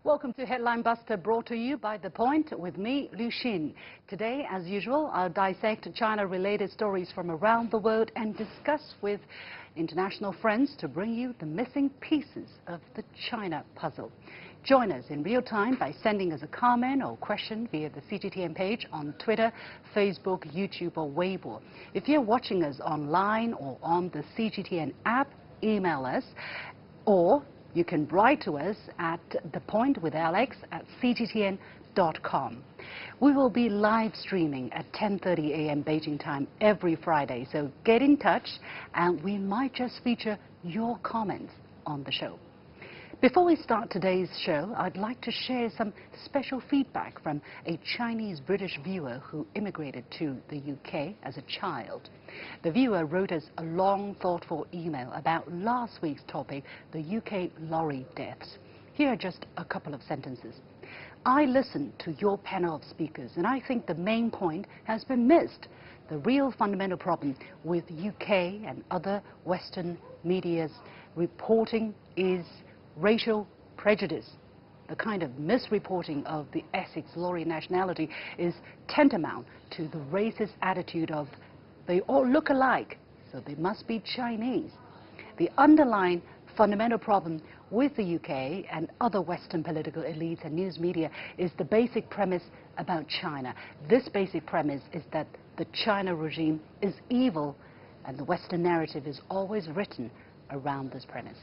Welcome to Headline Buster, brought to you by The Point with me, Liu Xin. Today, as usual, I'll dissect China-related stories from around the world and discuss with international friends to bring you the missing pieces of the China puzzle. Join us in real time by sending us a comment or question via the CGTN page on Twitter, Facebook, YouTube or Weibo. If you're watching us online or on the CGTN app, email us, or you can write to us at thepointwithalex@cgtn.com. We will be live streaming at 10:30 a.m. Beijing time every Friday, so get in touch and we might just feature your comments on the show. Before we start today's show, I'd like to share some special feedback from a Chinese-British viewer who immigrated to the UK as a child. The viewer wrote us a long, thoughtful email about last week's topic, the UK lorry deaths. Here are just a couple of sentences. I listened to your panel of speakers, and I think the main point has been missed. The real fundamental problem with UK and other Western media's reporting is racial prejudice. The kind of misreporting of the Essex lorry nationality is tantamount to the racist attitude of they all look alike, so they must be Chinese. The underlying fundamental problem with the UK and other Western political elites and news media is the basic premise about China. This basic premise is that the China regime is evil, and the Western narrative is always written around this premise.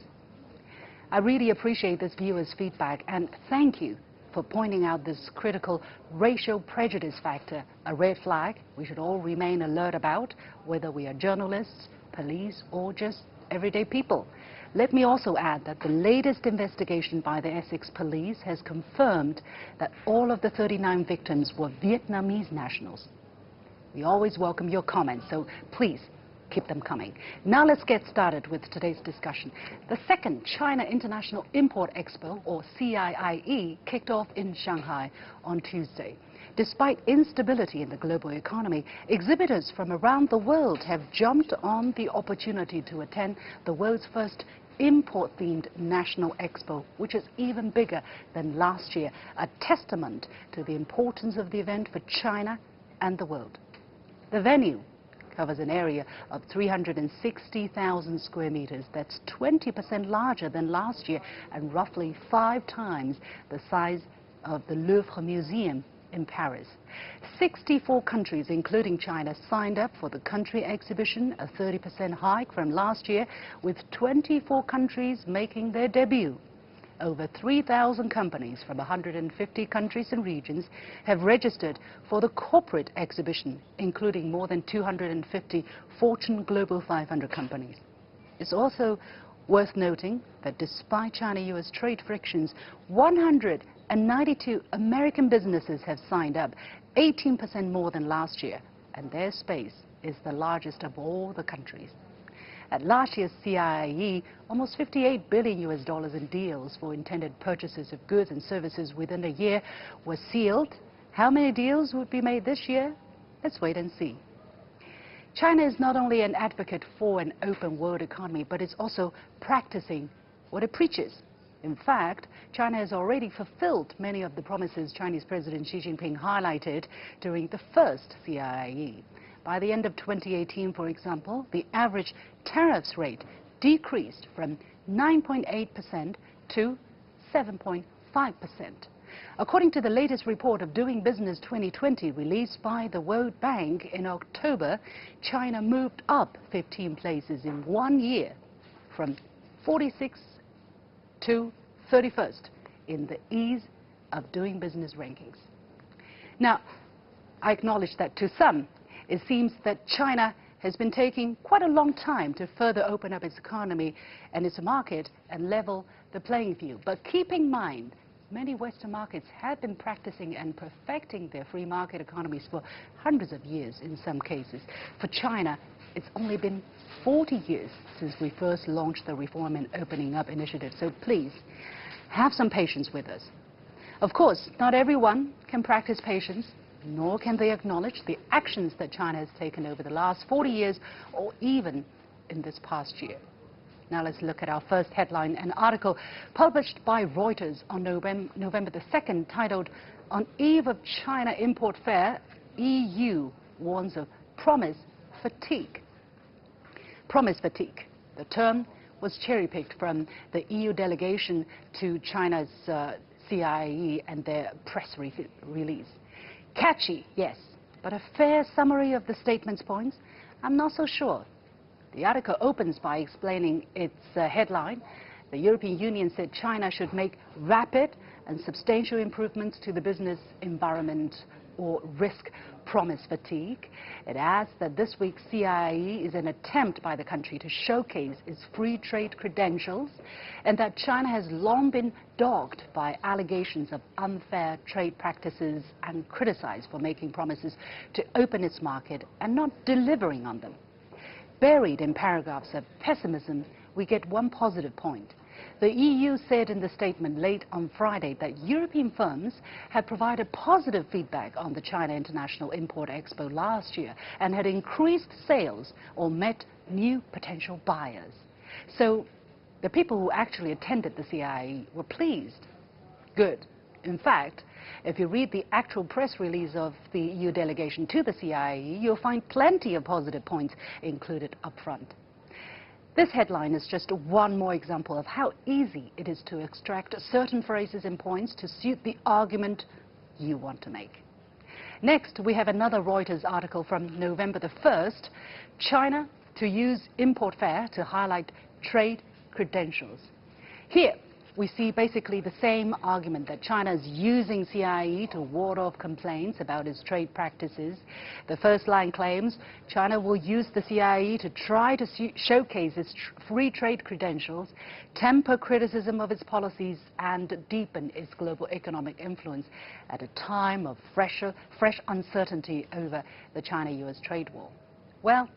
I really appreciate this viewer's feedback and thank you for pointing out this critical racial prejudice factor, a red flag we should all remain alert about, whether we are journalists, police or just everyday people. Let me also add that the latest investigation by the Essex police has confirmed that all of the 39 victims were Vietnamese nationals. We always welcome your comments, so please keep them coming. Now let's get started with today's discussion. The second China International Import Expo, or CIIE, kicked off in Shanghai on Tuesday. Despite instability in the global economy, exhibitors from around the world have jumped on the opportunity to attend the world's first import-themed national expo, which is even bigger than last year, a testament to the importance of the event for China and the world. The venue covers an area of 360,000 square meters. That's 20% larger than last year and roughly 5 times the size of the Louvre Museum in Paris. 64 countries, including China, signed up for the country exhibition, a 30% hike from last year, with 24 countries making their debut. Over 3,000 companies from 150 countries and regions have registered for the corporate exhibition, including more than 250 Fortune Global 500 companies. It's also worth noting that despite China-US trade frictions, 192 American businesses have signed up, 18% more than last year, and their space is the largest of all the countries. At last year's CIIE, almost $58 billion in deals for intended purchases of goods and services within a year were sealed. How many deals would be made this year? Let's wait and see. China is not only an advocate for an open world economy, but it's also practicing what it preaches. In fact, China has already fulfilled many of the promises Chinese President Xi Jinping highlighted during the first CIIE. By the end of 2018, for example, the average tariffs rate decreased from 9.8% to 7.5%. According to the latest report of Doing Business 2020 released by the World Bank in October, China moved up 15 places in 1 year, from 46th to 31st in the ease of doing business rankings. Now, I acknowledge that to some, it seems that China has been taking quite a long time to further open up its economy and its market and level the playing field. But keep in mind, many Western markets have been practicing and perfecting their free market economies for hundreds of years in some cases. For China, it's only been 40 years since we first launched the Reform and Opening Up initiative. So please, have some patience with us. Of course, not everyone can practice patience, nor can they acknowledge the actions that China has taken over the last 40 years or even in this past year. Now let's look at our first headline, an article published by Reuters on November the 2nd, titled, "On Eve of China Import Fair, EU Warns of Promise Fatigue." Promise fatigue. The term was cherry-picked from the EU delegation to China's CIIE and their press release. Catchy, yes, but a fair summary of the statement's points? I'm not so sure. The article opens by explaining its headline. The European Union said China should make rapid and substantial improvements to the business environment or risk promise fatigue. It adds that this week's CIIE is an attempt by the country to showcase its free trade credentials and that China has long been dogged by allegations of unfair trade practices and criticized for making promises to open its market and not delivering on them. Buried in paragraphs of pessimism, we get one positive point. The EU said in the statement late on Friday that European firms had provided positive feedback on the China International Import Expo last year and had increased sales or met new potential buyers. So the people who actually attended the CIIE were pleased. Good. In fact, if you read the actual press release of the EU delegation to the CIIE, you'll find plenty of positive points included up front. This headline is just one more example of how easy it is to extract certain phrases and points to suit the argument you want to make. Next, we have another Reuters article from November the 1st, China to use import fair to highlight trade credentials. Here, we see basically the same argument that China is using CIIE to ward off complaints about its trade practices. The first line claims China will use the CIIE to try to showcase its free trade credentials, temper criticism of its policies, and deepen its global economic influence at a time of fresh uncertainty over the China-US trade war. Well,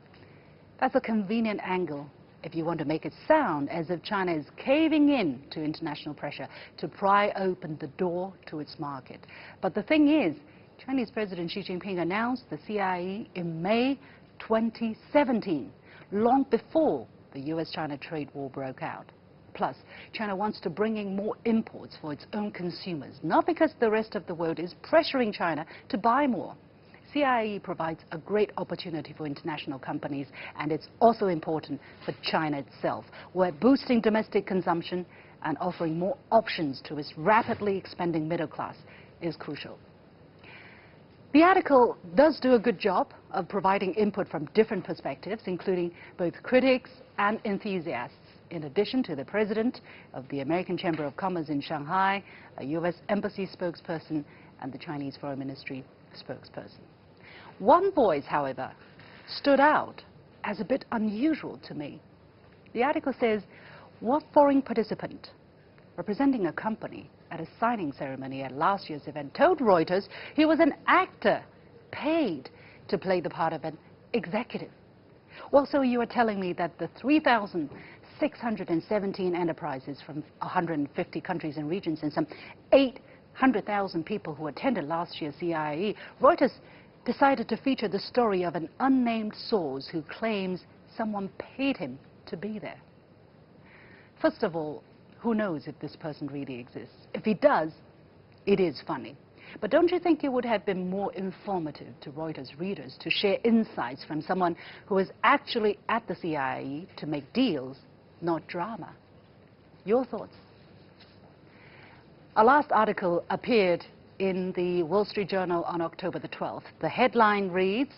that's a convenient angle if you want to make it sound as if China is caving in to international pressure to pry open the door to its market. But the thing is, Chinese President Xi Jinping announced the CIIE in May 2017, long before the US-China trade war broke out. Plus, China wants to bring in more imports for its own consumers, not because the rest of the world is pressuring China to buy more. CIIE provides a great opportunity for international companies, and it's also important for China itself, where boosting domestic consumption and offering more options to its rapidly expanding middle class is crucial. The article does do a good job of providing input from different perspectives, including both critics and enthusiasts, in addition to the president of the American Chamber of Commerce in Shanghai, a US embassy spokesperson, and the Chinese Foreign Ministry spokesperson. One voice, however, stood out as a bit unusual to me. The article says, what foreign participant representing a company at a signing ceremony at last year's event told Reuters he was an actor paid to play the part of an executive? Well, so you are telling me that the 3,617 enterprises from 150 countries and regions and some 800,000 people who attended last year's CIIE, Reuters decided to feature the story of an unnamed source who claims someone paid him to be there. First of all, who knows if this person really exists? If he does, it is funny. But don't you think it would have been more informative to Reuters readers to share insights from someone who was actually at the CIIE to make deals, not drama? Your thoughts? Our last article appeared in the Wall Street Journal on October the 12th. The headline reads,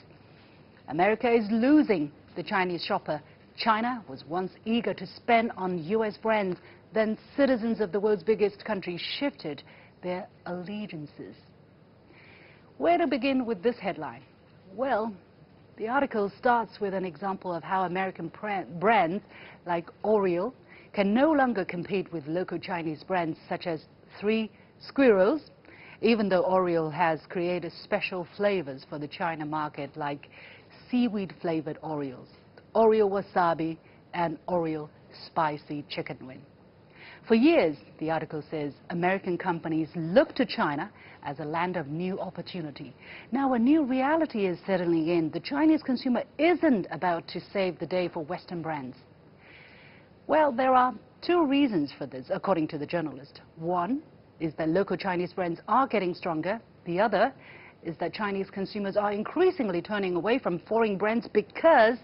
America is losing the Chinese shopper. China was once eager to spend on US brands, then citizens of the world's biggest country shifted their allegiances. Where to begin with this headline? Well, the article starts with an example of how American brands like Oreo can no longer compete with local Chinese brands such as Three Squirrels, even though Oreo has created special flavors for the China market like seaweed-flavored Oreos, Oreo wasabi, and Oreo spicy chicken wing. For years, the article says, American companies look to China as a land of new opportunity. Now a new reality is settling in. The Chinese consumer isn't about to save the day for Western brands. Well, there are two reasons for this, according to the journalist. One is that local Chinese brands are getting stronger. The other is that Chinese consumers are increasingly turning away from foreign brands because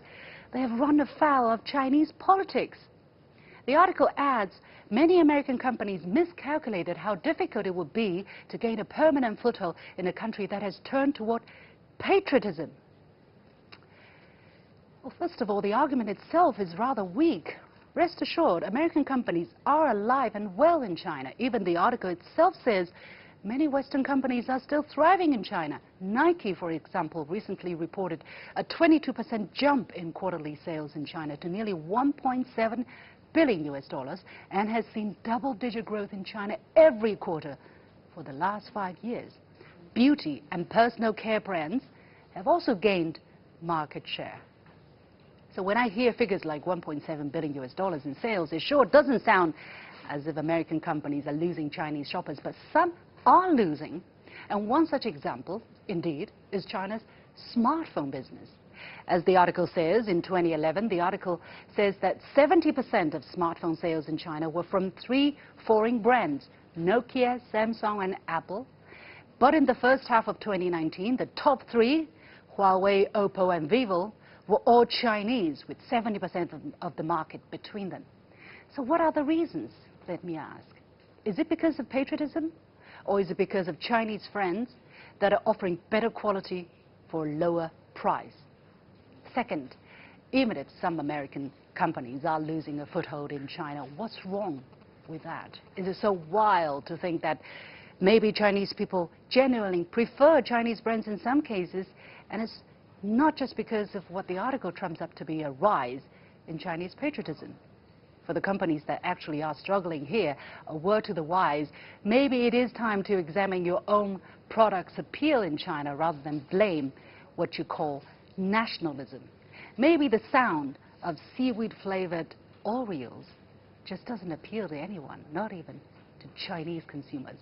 they have run afoul of Chinese politics. The article adds, many American companies miscalculated how difficult it would be to gain a permanent foothold in a country that has turned toward patriotism. Well, first of all, the argument itself is rather weak. Rest assured, American companies are alive and well in China. Even the article itself says many Western companies are still thriving in China. Nike, for example, recently reported a 22% jump in quarterly sales in China to nearly $1.7 billion and has seen double-digit growth in China every quarter for the last 5 years. Beauty and personal care brands have also gained market share. So when I hear figures like $1.7 billion in sales, it sure doesn't sound as if American companies are losing Chinese shoppers, but some are losing. And one such example, indeed, is China's smartphone business. As the article says, in 2011, the article says that 70% of smartphone sales in China were from 3 foreign brands, Nokia, Samsung, and Apple. But in the first half of 2019, the top 3, Huawei, Oppo, and Vivo, were all Chinese, with 70% of the market between them. So what are the reasons, let me ask? Is it because of patriotism? Or is it because of Chinese friends that are offering better quality for a lower price? Second, even if some American companies are losing a foothold in China, what's wrong with that? Is it so wild to think that maybe Chinese people genuinely prefer Chinese brands in some cases, and it's not just because of what the article trumps up to be a rise in Chinese patriotism? For the companies that actually are struggling here, a word to the wise, maybe it is time to examine your own product's appeal in China rather than blame what you call nationalism. Maybe the sound of seaweed-flavored Oreos just doesn't appeal to anyone, not even to Chinese consumers.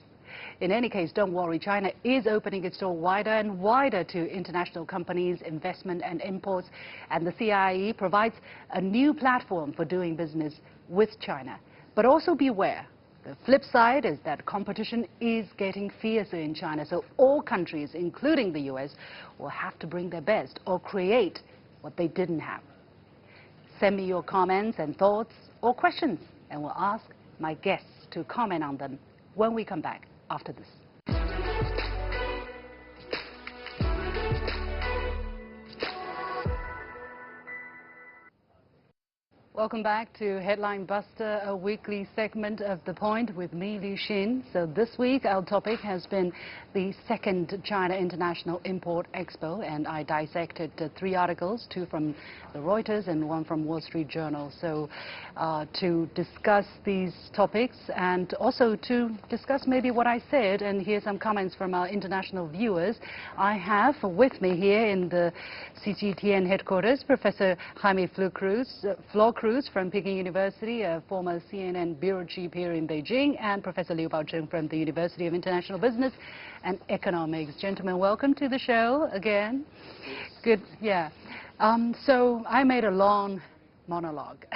In any case, don't worry, China is opening its door wider and wider to international companies, investment and imports, and the CIIE provides a new platform for doing business with China. But also beware, the flip side is that competition is getting fiercer in China, so all countries, including the US, will have to bring their best or create what they didn't have. Send me your comments and thoughts or questions, and we'll ask my guests to comment on them when we come back after this. Welcome back to Headline Buster, a weekly segment of The Point with me, Liu Xin. So this week our topic has been the second China International Import Expo, and I dissected 3 articles, 2 from the Reuters and 1 from Wall Street Journal. So to discuss these topics and also to discuss maybe what I said and hear some comments from our international viewers, I have with me here in the CGTN headquarters Professor Jaime FlorCruz from Peking University, a former CNN bureau chief here in Beijing, and Professor Liu Baocheng from the University of International Business and Economics. Gentlemen, welcome to the show again. Good, yeah. So I made a long monologue.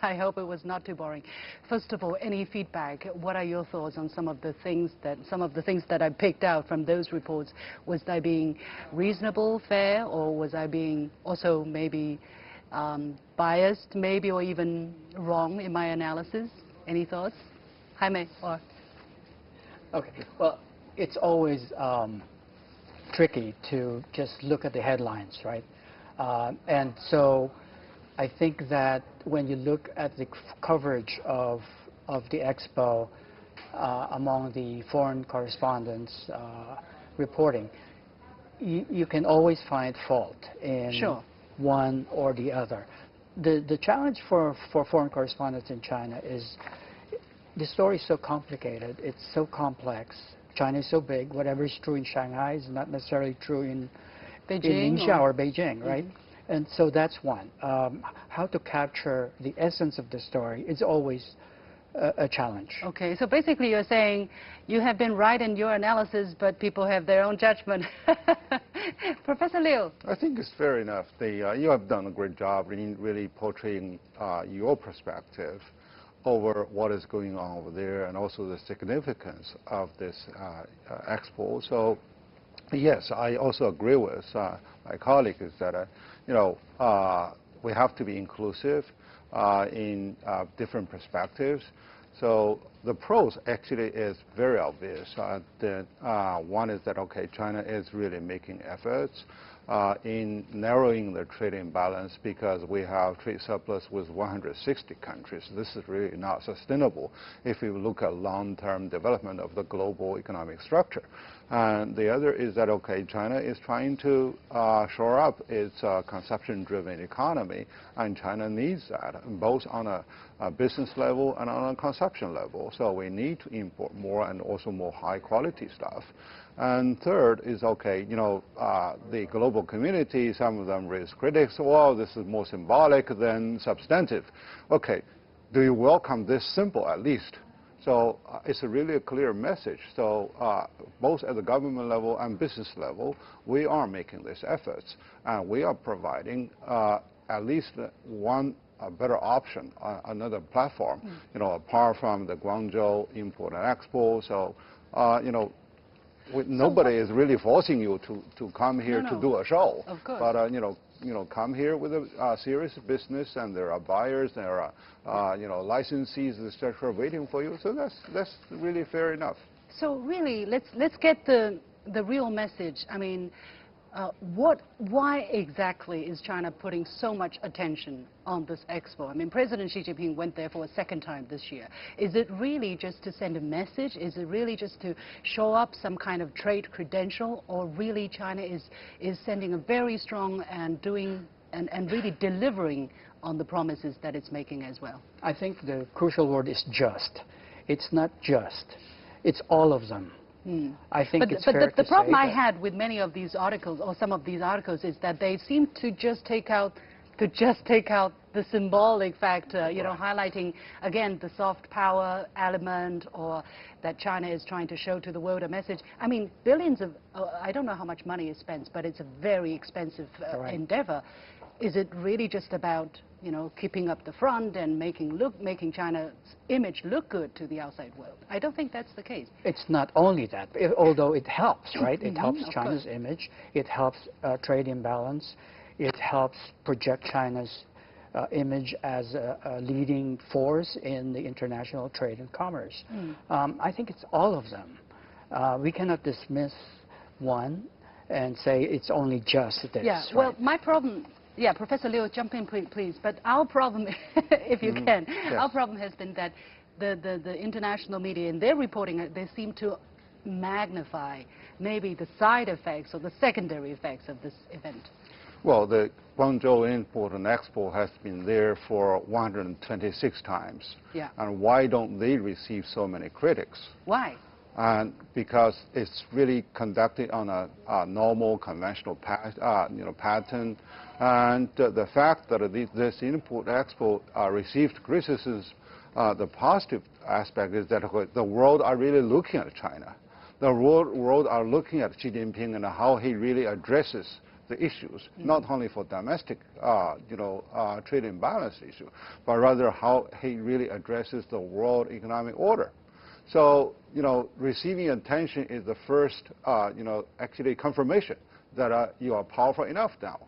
I hope it was not too boring. First of all, any feedback? What are your thoughts on some of the things that I picked out from those reports? Was I being reasonable, fair, or was I being also maybe biased, maybe, or even wrong in my analysis? Any thoughts? Jaime, or? Okay, well, it's always tricky to just look at the headlines, right? And so I think that when you look at the coverage of the expo among the foreign correspondents reporting, you can always find fault in Sure. one or the other. The challenge for foreign correspondents in China is the story is so complicated, it's so complex. China is so big, whatever is true in Shanghai is not necessarily true in Beijing Ningxia or Beijing, right? Mm-hmm. And so that's one. How to capture the essence of the story is always a challenge. Okay, so basically you're saying you have been right in your analysis, but people have their own judgment. Professor Liu. I think it's fair enough. You have done a great job in really portraying your perspective over what is going on over there and also the significance of this expo. So, yes, I also agree with my colleague is that, we have to be inclusive in different perspectives. So the pros actually is very obvious. One is that, okay, China is really making efforts in narrowing the trade imbalance because we have trade surplus with 160 countries. This is really not sustainable if we look at long-term development of the global economic structure. And the other is that, okay, China is trying to shore up its consumption-driven economy, and China needs that, both on a business level and on a consumption level. So we need to import more and also more high-quality stuff. And third is, okay, the global community, some of them raise critics, well, this is more symbolic than substantive. Okay, do you welcome this symbol at least? So it's really a clear message. So both at the government level and business level, we are making these efforts. And we are providing at least one better option, another platform, apart from the Guangzhou Import and Expo. So, nobody is really forcing you to come here to do a show. Of course. But come here with a serious business, and there are buyers, there are licensees, etc., waiting for you. So that's really fair enough. So really, let's get the real message. I mean, why exactly is China putting so much attention on this expo? I mean, President Xi Jinping went there for a second time this year. Is it really just to send a message? Is it really just to show up some kind of trade credential? Or really China is sending a very strong and really delivering on the promises that it's making as well? I think the crucial word is just. It's not just. It's all of them. I think it's fair to say the problem I had with many of these articles, or some of these articles, is that they seem to just take out the symbolic factor, highlighting again the soft power element, or that China is trying to show to the world a message. I mean, billions of I don't know how much money is spent, but it's a very expensive endeavor. Is it really just about keeping up the front and making China's image look good to the outside world? I don't think that's the case. It's not only that, although it helps, right? It helps China's image. It helps trade imbalance. It helps project China's image as a leading force in the international trade and commerce. I think it's all of them. We cannot dismiss one and say it's only just this. Yeah, well, my problem... Yeah, Professor Liu, jump in, please. But our problem, if you can, our problem has been that the international media, in their reporting, they seem to magnify maybe the side effects or the secondary effects of this event. Well, the Guangzhou Import and Expo has been there for 126 times. Yeah. And why don't they receive so many critics? Why? And because it's really conducted on a normal, conventional pattern. And the fact that this Import Expo received criticism, the positive aspect is that the world are really looking at China. The world are looking at Xi Jinping and how he really addresses the issues, not only for domestic, trade imbalance issue, but rather how he really addresses the world economic order. So, receiving attention is the first, actually confirmation that you are powerful enough now.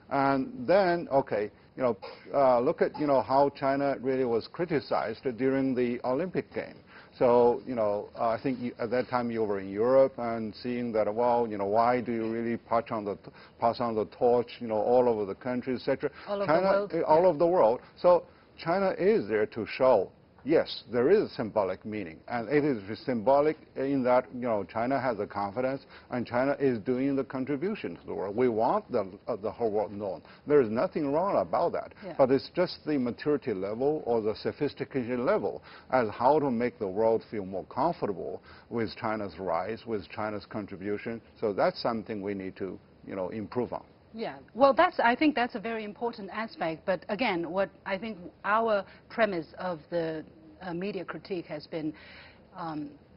And then, okay, look at, how China really was criticized during the Olympic game. So, I think at that time you were in Europe and seeing that, well, why do you really pass on the torch, all over the country, etc. All over the world. All over the world. So China is there to show, yes, there is a symbolic meaning, and it is symbolic in that, China has the confidence, and China is doing the contribution to the world. We want the whole world known. There is nothing wrong about that, but it's just the maturity level or the sophistication level as how to make the world feel more comfortable with China's rise, with China's contribution. So that's something we need to, improve on. Yeah, well, I think that's a very important aspect. But again, what I think our premise of the media critique has been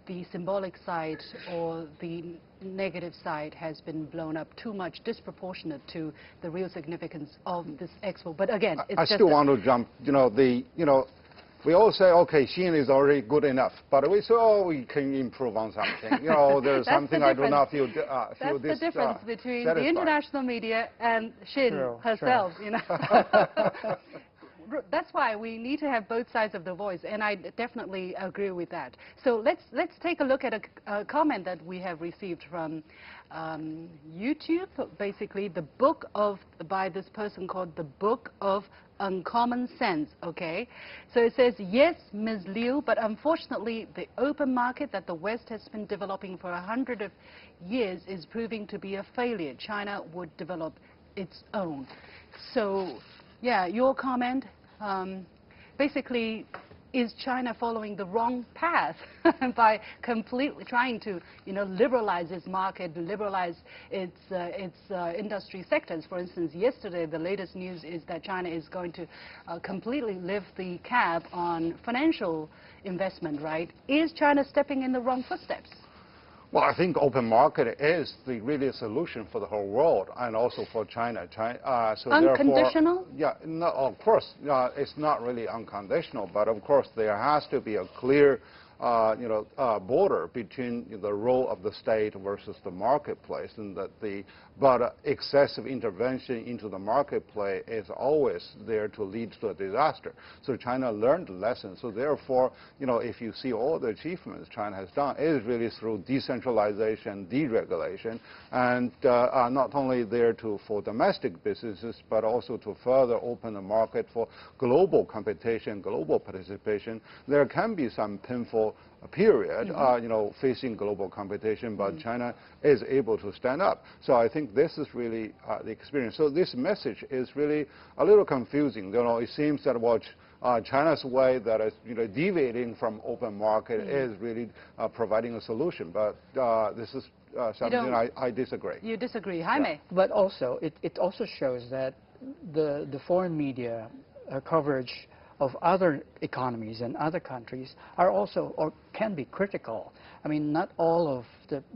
the symbolic side or the negative side has been blown up too much, disproportionate to the real significance of this expo. But again, it's I still want to jump. We all say, okay, Xin is already good enough, but we say, oh, we can improve on something. There's something I do not feel That's the difference between satisfied. the international media and Xin herself. That's why we need to have both sides of the voice, and I definitely agree with that. So let's take a look at a comment that we have received from YouTube. Basically, the book by this person called the Book of Uncommon Sense. Okay, so it says, yes, Ms. Liu, but unfortunately, the open market that the West has been developing for 100 years is proving to be a failure. China would develop its own. So, yeah, your comment. Basically, is China following the wrong path by completely trying to, liberalize its market, liberalize its industry sectors? For instance, yesterday, the latest news is that China is going to completely lift the cap on financial investment, right? Is China stepping in the wrong footsteps? Well, I think open market is really a solution for the whole world and also for China. So unconditional? Yeah, no, of course, it's not really unconditional, but of course there has to be a clear border between the role of the state versus the marketplace, and that but excessive intervention into the marketplace is always there to lead to a disaster. So China learned the lesson. So therefore, if you see all the achievements China has done, it is really through decentralization, deregulation, and not only there for domestic businesses, but also to further open the market for global competition, global participation. There can be some painful period, facing global competition, but China is able to stand up. So I think this is really the experience. So this message is really a little confusing. It seems that China's way that is deviating from open market is really providing a solution, but this is something I disagree. You disagree, Jaime? Yeah. But also, it also shows that the foreign media coverage of other economies and other countries are also, or can be, critical. I mean, not all of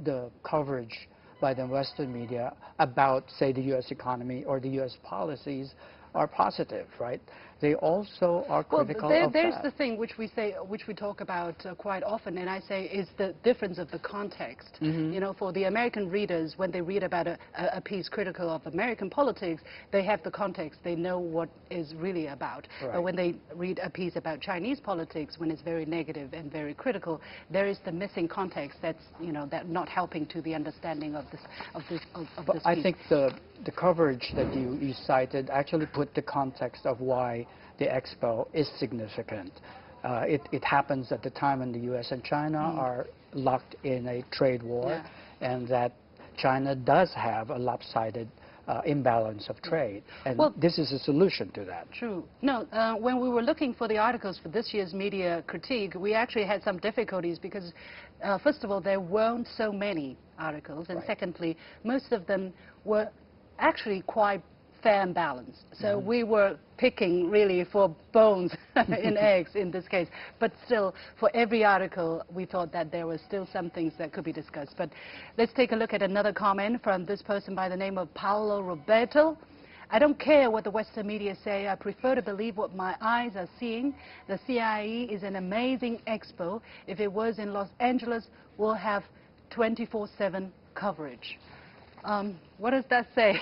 the coverage by the Western media about, say, the U.S. economy or the U.S. policies are positive, right? They also are critical of there's that. the thing which we talk about quite often, and I say is the difference of the context. For the American readers, when they read about a piece critical of American politics, they have the context. They know what is really about. Right. But when they read a piece about Chinese politics, when it's very negative and very critical, there is the missing context that's that not helping to the understanding of this piece. I think the coverage that you cited actually put the context of why the expo is significant. It happens at the time when the U.S. and China are locked in a trade war, and that China does have a lopsided imbalance of trade. And this is a solution to that. True. No, when we were looking for the articles for this year's media critique, we actually had some difficulties because, first of all, there weren't so many articles, and secondly, most of them were actually quite fair and balanced. So we were picking really for bones in eggs in this case. But still, for every article, we thought that there were still some things that could be discussed. But let's take a look at another comment from this person by the name of Paolo Roberto. I don't care what the Western media say. I prefer to believe what my eyes are seeing. The CIIE is an amazing expo. If it was in Los Angeles, we'll have 24/7 coverage. What does that say?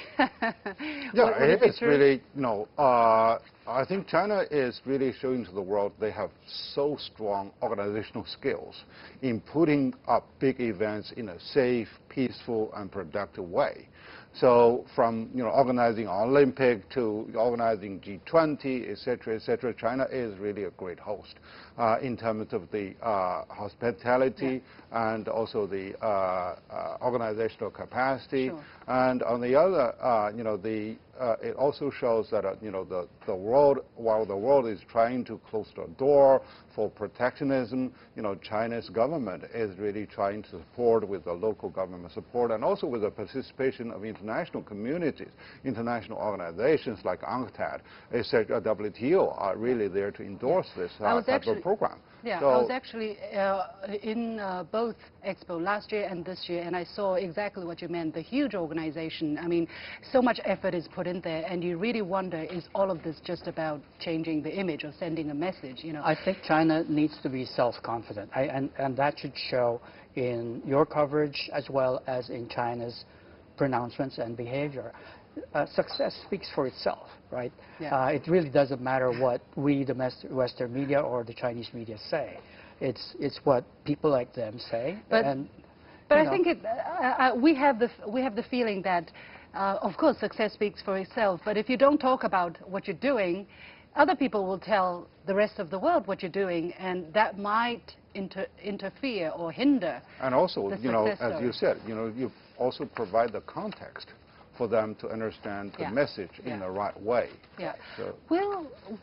Yeah, it is really, I think China is really showing to the world they have so strong organizational skills in putting up big events in a safe, peaceful, and productive way. So from organizing Olympic to organizing G20, etc., China is really a great host in terms of the hospitality and also the organizational capacity. Sure. And on the other, it also shows that the world, while the world is trying to close the door for protectionism, China's government is really trying to support with the local government support and also with the participation of international communities, international organizations like UNCTAD, etc., WTO are really there to endorse this type of program. Yeah, so I was actually in both Expo last year and this year, and I saw exactly what you meant, the huge organization. I mean, so much effort is put in there, and you really wonder, is all of this just about changing the image or sending a message, I think China needs to be self-confident, and that should show in your coverage as well as in China's pronouncements and behavior. Success speaks for itself, right? Yeah. It really doesn't matter what we, the Western media or the Chinese media say. It's what people like them say. But I think we have the feeling that, of course, success speaks for itself. But if you don't talk about what you're doing, other people will tell the rest of the world what you're doing, and that might interfere or hinder. And also, the success as story. you said, you also provide the context for them to understand the message in the right way. Yeah. So,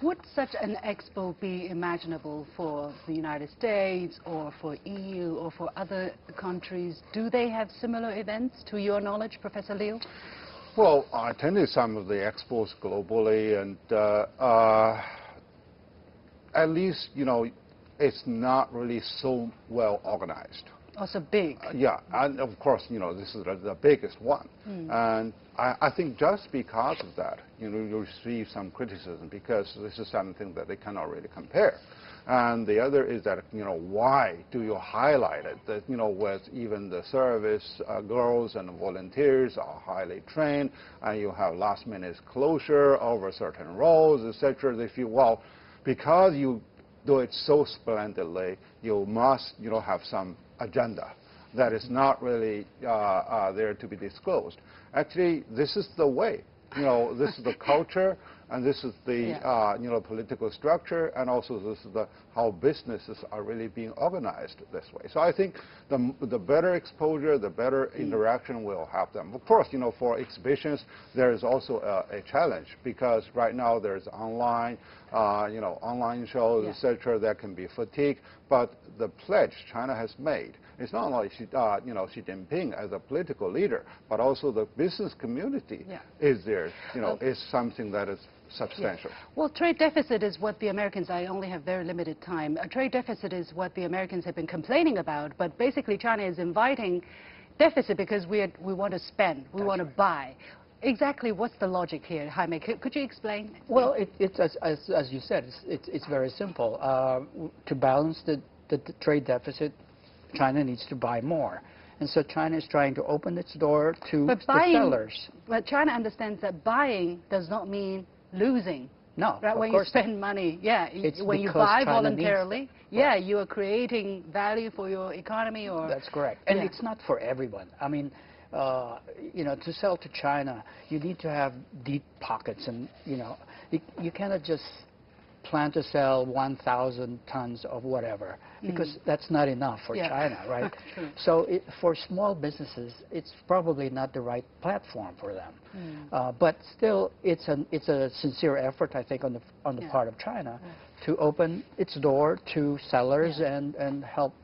would such an expo be imaginable for the United States or for EU or for other countries? Do they have similar events, to your knowledge, Professor Liu? well, I attended some of the expos globally, and at least, it's not really so well organized. Also big. Yeah, and of course, this is the biggest one. And I think just because of that, you receive some criticism because this is something that they cannot really compare. And the other is that, why do you highlight it? That, with even the service girls and volunteers are highly trained, and you have last-minute closure over certain roles, etc. They feel, well, because you do it so splendidly, you must, have some agenda that is not really there to be disclosed. Actually, this is the way. This is the culture, and this is the political structure, and also this is how businesses are really being organized this way. So I think the better exposure, the better interaction we'll have them. Of course, for exhibitions, there is also a challenge because right now there's online, online shows, etc. that can be fatigued. But the pledge China has made, it's not only Xi Jinping as a political leader, but also the business community is there, is something that is substantial. Well, trade deficit is what the Americans, I only have very limited time, a trade deficit is what the Americans have been complaining about, but basically China is inviting deficit because we want to spend, we want to buy. Exactly what's the logic here, Jaime? Could you explain? Well, it's as you said, it's very simple. To balance the trade deficit, China needs to buy more. And so China is trying to open its door to the sellers. But China understands that buying does not mean losing. No, right? When you spend money, when you buy voluntarily, you are creating value for your economy. Or that's correct. And it's not for everyone. I mean, to sell to China, you need to have deep pockets, and you cannot just plan to sell 1,000 tons of whatever, because that's not enough for China, right? So for small businesses, it's probably not the right platform for them. But still, it's a sincere effort, I think, on the part of China to open its door to sellers and help.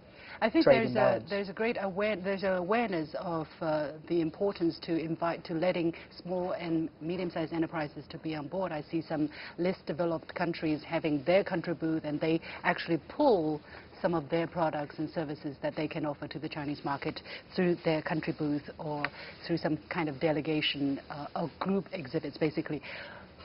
I think there's a great awareness of the importance to letting small and medium-sized enterprises to be on board. I see some less developed countries having their country booth, and they actually pull some of their products and services that they can offer to the Chinese market through their country booth or through some kind of delegation or group exhibits, basically.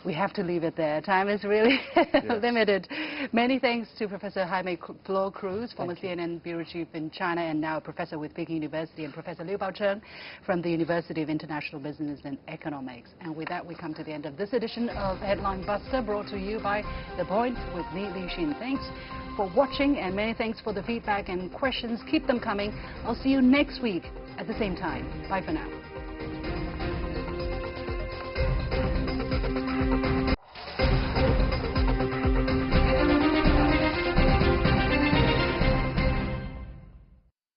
We have to leave it there. Time is really limited. Many thanks to Professor Jaime FlorCruz, former CNN bureau chief in China and now a professor with Peking University, and Professor Liu Baocheng from the University of International Business and Economics. And with that, we come to the end of this edition of Headline Buster, brought to you by The Point with me, Liu Xin. Thanks for watching, and many thanks for the feedback and questions. Keep them coming. I'll see you next week at the same time. Bye for now.